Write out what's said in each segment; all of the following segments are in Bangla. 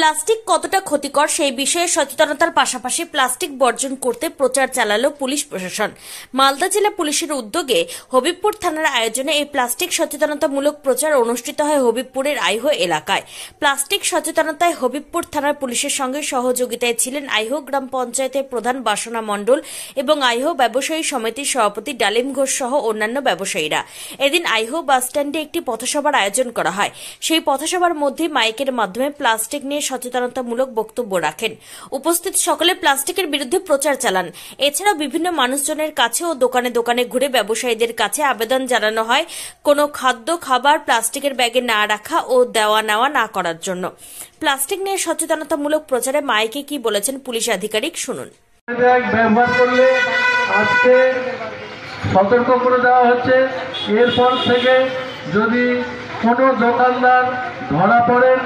প্লাস্টিক কতটা ক্ষতিকর সেই বিষয়ে সচেতনতার পাশাপাশি প্লাস্টিক বর্জন করতে প্রচার চালালো পুলিশ প্রশাসন। মালদা জেলা পুলিশের উদ্যোগে হবিবপুর থানার আয়োজনে এই প্লাস্টিক সচেতনতামূলক প্রচার অনুষ্ঠিত হয় হবিবপুরের আইহো এলাকায়। প্লাস্টিক সচেতনতায় হবিবপুর থানার পুলিশের সঙ্গে সহযোগিতায় ছিলেন আইহো গ্রাম পঞ্চায়েতের প্রধান বাসনা মণ্ডল এবং আইহো ব্যবসায়ী সমিতির সভাপতি ডালিম ঘোষ সহ অন্যান্য ব্যবসায়ীরা। এদিন আইহো বাসস্ট্যান্ডে একটি পথসভার আয়োজন করা হয়। সেই পথসভার মধ্যে মাইকের মাধ্যমে প্লাস্টিক নিয়ে সচেতনতামূলক বক্তব্য রাখেন। উপস্থিত সকলে প্লাস্টিকের বিরুদ্ধে প্রচার চালান। এছাড়াও বিভিন্ন মানুষজনের কাছে ও দোকানে দোকানে ঘুরে ব্যবসায়ীদের কাছে আবেদন জানানো হয় কোনো খাদ্য খাবার প্লাস্টিকের ব্যাগে না রাখা ও দেওয়া নেওয়া না করার জন্য। প্লাস্টিক নিয়ে সচেতনতামূলক প্রচারে মাইকে কি বলেছেন পুলিশ আধিকারিক শুনুন। ব্যবহার করলে আজকে সতর্ক করে দেওয়া হচ্ছে, এরপর থেকে যদি কোনো দোকানদার ধরা পড়েন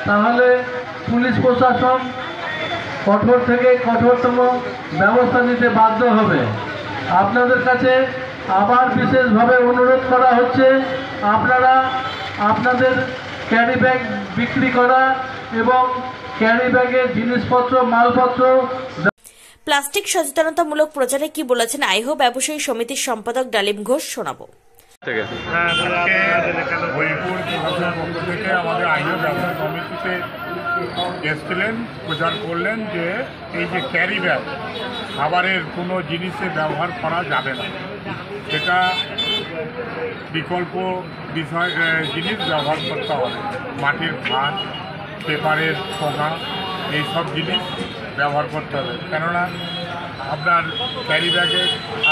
তাহলে পুলিশ প্রশাসন কঠোর থেকে কঠোরতম ব্যবস্থা নিতে বাধ্য হবে। আপনাদের কাছে আবার বিশেষভাবে অনুরোধ করা হচ্ছে, আপনারা আপনাদের ক্যারি ব্যাগ বিক্রি করা এবং ক্যারি ব্যাগের জিনিসপত্র মালপত্র। প্লাস্টিক সচেতনতামূলক প্রচারে কি বলেছেন আইহো ব্যবসায়ী সমিতির সম্পাদক ডালিম ঘোষ শোনাবো। হরিপুর প্রশাসনের পক্ষ থেকে আমাদের আইহো ব্যবসায়ী সমিতিতে এসেছিলেন, প্রচার করলেন যে এই যে ক্যারি ব্যাগ খাবারের কোনো জিনিসে ব্যবহার করা যাবে না, সেটা বিকল্প বিষয় জিনিস ব্যবহার করতে হবে। মাটির ভাত, পেপারের ঠোঙা, এইসব জিনিস ব্যবহার করতে হবে। কেননা আপনার ক্যারি ব্যাগে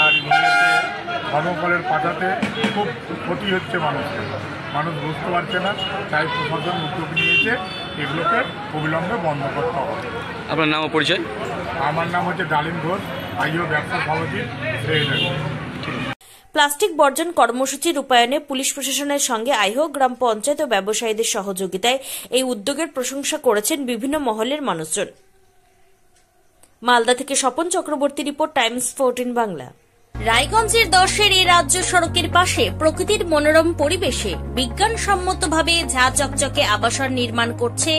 আর নিয়েতে থর্মোকলের পাতাতে খুব ক্ষতি হচ্ছে মানুষের, মানুষ বুঝতে পারছে না। তাই প্রশাসন উদ্যোগ নিয়েছে এগুলোকে অবিলম্বে বন্ধ করতে হবে। আপনার নাম ও পরিচয়? আমার নাম হচ্ছে ডালিম ঘোষ, আইহো ব্যবসা সমিতির সেক্রেটারি। প্লাস্টিক বর্জন কর্মসূচি রূপায়ণে পুলিশ প্রশাসনের সঙ্গে আইহো গ্রাম পঞ্চায়েত ও ব্যবসায়ীদের সহযোগিতায় এই উদ্যোগের প্রশংসা করেছেন বিভিন্ন মহলের মানুষজন। মালদা থেকে স্বপন চক্রবর্তী রিপোর্ট, টাইমস 14 বাংলা। রায়গঞ্জের 10-এর এই রাজ্য সড়কের পাশে প্রকৃতির মনোরম পরিবেশে বিজ্ঞানসম্মতভাবে ঝা চকচকে আবাসন নির্মাণ করছে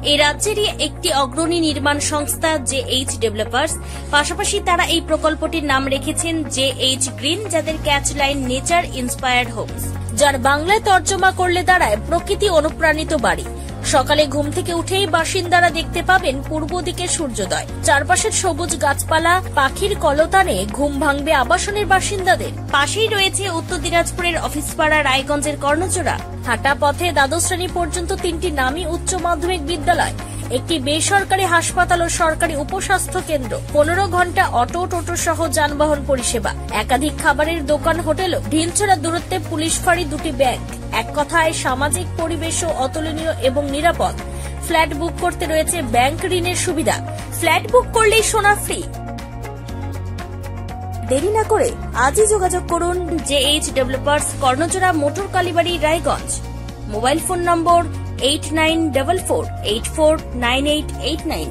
এই রাজ্যেরই একটি অগ্রণী নির্মাণ সংস্থা JH ডেভেলপার্স। পাশাপাশি তারা এই প্রকল্পটির নাম রেখেছেন JH গ্রিন, যাদের catch line nature inspired homes, যার বাংলায় তর্জমা করলে দাঁড়ায় প্রকৃতি অনুপ্রাণিত বাড়ি। সকালে ঘুম থেকে উঠেই বাসিন্দারা দেখতে পাবেন পূর্ব দিকে সূর্যোদয়। চারপাশের সবুজ গাছপালা, পাখির কলতানে ঘুম ভাঙবে আবাসনের বাসিন্দাদের। পাশেই রয়েছে উত্তর দিনাজপুরের অফিসপাড়া রায়গঞ্জের কর্ণচূড়া। হাঁটা পথে দ্বাদশ শ্রেণী পর্যন্ত 3টি নামী উচ্চ মাধ্যমিক বিদ্যালয়, একটি বেসরকারি হাসপাতাল ও সরকারি উপস্বাস্থ্য কেন্দ্র, 15 ঘন্টা অটো টোটো সহ যানবাহন পরিষেবা, একাধিক খাবারের দোকান, হোটেলও, ঢিলছড়া দূরত্বে পুলিশ ফাঁড়ি, 2টি ব্যাংক। এক কথায় সামাজিক পরিবেশও অতুলনীয় এবং নিরাপদ। ফ্ল্যাট বুক করতে রয়েছে ব্যাংক ঋণের সুবিধা। ফ্ল্যাট বুক করলেই সোনা ফ্রি। দেরি না করে আজই যোগাযোগ করুন JH developers, Karnachura, motor Kalibari, Raiganj. Mobile phone number 8944849889।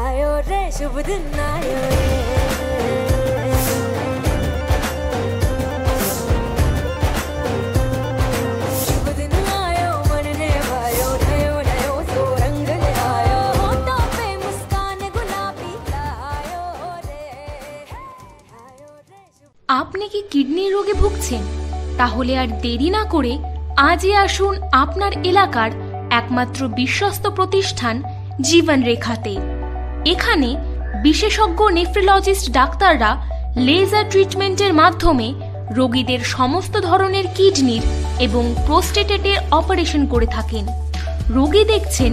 आयो रे शुभ दिन आयो रे, शुभ दिन आयो मन ने भायो, नयो नयो सो रंग ले आयो, होठों पे मुस्कान गुलाबी आयो रे, आयो रे। আপনি কি কিডনি রোগে ভুগছেন? তাহলে আর দেরি না করে আজই আসুন আপনার এলাকার একমাত্র বিশ্বস্ত প্রতিষ্ঠান জীবন রেখাতে। এখানে বিশেষজ্ঞ নেফ্রোলজিস্ট ডাক্তাররা লেজার ট্রিটমেন্টের মাধ্যমে রোগীদের সমস্ত ধরনের কিডনির এবং প্রোস্টেটের অপারেশন করে থাকেন। রোগী দেখছেন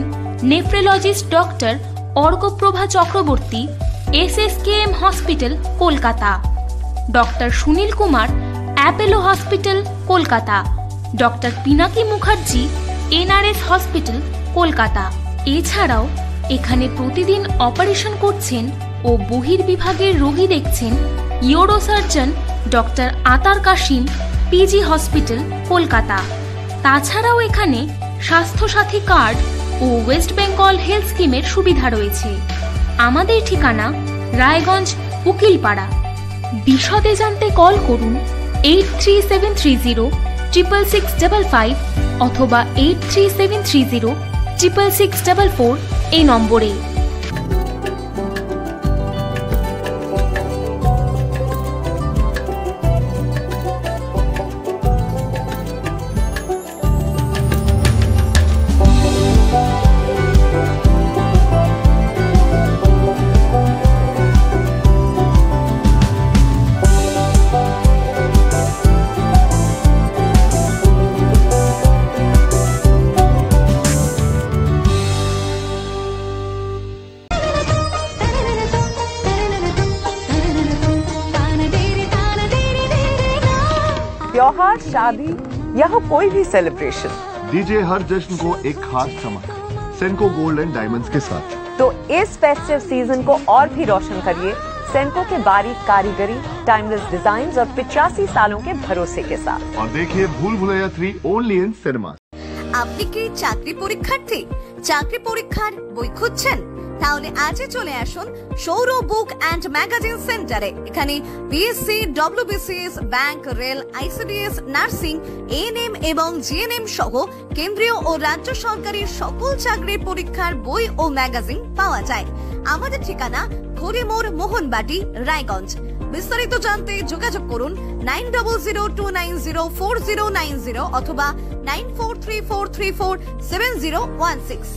nephrologist doctor Arkaprava Chakraborty, SSKM hospital, Kolkata. Doctor Sunil Kumar, Apollo hospital, Kolkata. Doctor Pinaki Mukherjee, NRS hospital, Kolkata. এছাড়াও এখানে প্রতিদিন অপারেশন করছেন ও বহির্বিভাগের রোগী দেখছেন ইউরোসার্জন ডক্টর আতার কাশিম, PG হসপিটাল, কলকাতা। তাছাড়াও এখানে স্বাস্থ্যসাথী কার্ড ও ওয়েস্ট বেঙ্গল হেলথ স্কিমের সুবিধা রয়েছে। আমাদের ঠিকানা রায়গঞ্জ, উকিলপাড়া। বিশদে জানতে কল করুন 8373066655 অথবা 83730 6644 এই নম্বরে। त्योहार, शादी या हो कोई भी सेलिब्रेशन, दीजिए हर जश्न को एक खास चमक सेनको गोल्ड एंड डायमंड्स के साथ। तो इस फेस्टिव सीजन को और भी रोशन करिए सेनको के बारीक कारीगरी, टाइमलेस डिजाइन और 85 सालों के भरोसे के साथ। और देखिए भूल भुलैया 3 ओनली इन सिनेमा। আপনি কি চাকরি পরীক্ষার্থী? চাকরি পরীক্ষার বই খুঁজছেন? তাহলে আজই চলে আসুন সৌর বুক অ্যান্ড ম্যাগাজিন সেন্টারে। এখানে BSc, WBCS, bank, rail, ICDS, nursing, ANM এবং জিএনএম সহ কেন্দ্রীয় ও রাজ্য সরকারের সকল চাকরির পরীক্ষার বই ও ম্যাগাজিন পাওয়া যায়। আমাদের ঠিকানা খড়িমোড়, মোহনবাটি, রায়গঞ্জ। বিস্তারিত জানতে যোগাযোগ করুন 9002904090 অথবা 9434347016।